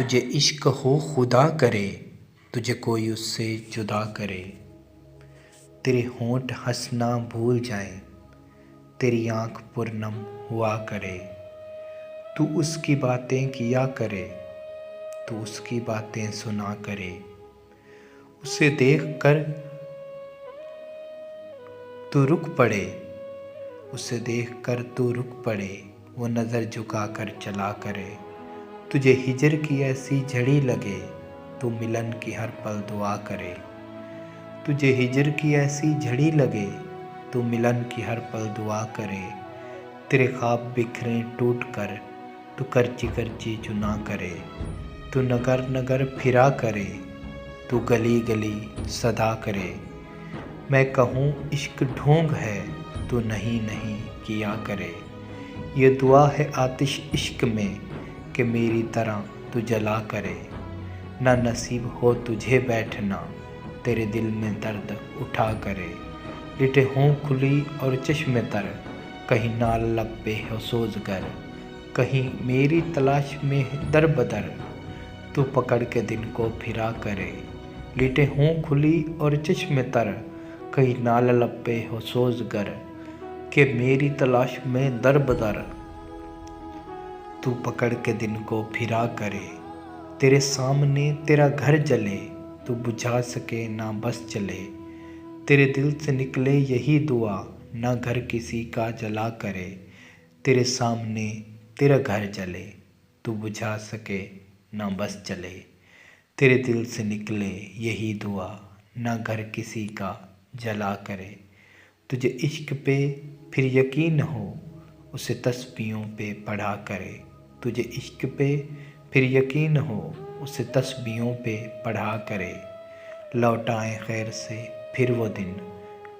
तुझे इश्क हो खुदा करे, तुझे कोई उससे जुदा करे। तेरे होंठ हंसना भूल जाए, तेरी आँख पुरनम हुआ करे। तू उसकी बातें किया करे, तू उसकी बातें सुना करे। उसे देख कर तू रुक पड़े, उसे देख कर तू रुक पड़े। वो नज़र झुका कर चला करे। तुझे हिजर की ऐसी झड़ी लगे, तू मिलन की हर पल दुआ करे। तुझे हिजर की ऐसी झड़ी लगे, तू मिलन की हर पल दुआ करे। तेरे ख्वाब बिखरे टूट कर, तू करची करची चुना करे। तू नगर नगर फिरा करे, तू गली गली सदा करे। मैं कहूँ इश्क ढोंग है, तू नहीं नहीं किया करे। ये दुआ है आतिश इश्क में कि मेरी तरह तू जला करे। ना नसीब हो तुझे बैठना, तेरे दिल में दर्द उठा करे। लिटे हों खुली और चश्मे तर, कहीं नाल लब पे हो सोजगर। कहीं मेरी तलाश में दर बदर, तू पकड़ के दिन को फिरा करे। लिटे हों खुली और चश्मे तर, कहीं नाल लब पे हो सोजगर। कि मेरी तलाश में दर बदर, तू पकड़ के दिन को फिरा करे। तेरे सामने तेरा घर जले, तू बुझा सके ना बस चले। तेरे दिल से निकले यही दुआ, ना घर किसी का जला करे। तेरे सामने तेरा घर जले, तू बुझा सके ना बस चले। तेरे दिल से निकले यही दुआ, ना घर किसी का जला करे। तुझे इश्क पे फिर यकीन हो, उसे तस्बीहों पे पढ़ा करे। तुझे इश्क पे फिर यकीन हो, उसे तस्बीहों पे पढ़ा करे। लौट आए खैर से फिर वो दिन,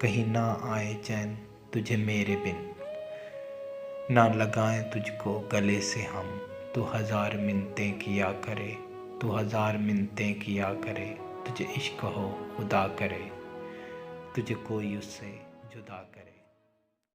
कहीं ना आए चैन तुझे मेरे बिन। ना लगाएं तुझको गले से हम, तू हज़ार मिन्नतें किया करे। तू हज़ार मिन्नतें किया करे। तुझे इश्क हो खुदा करे, तुझे कोई उससे जुदा करे।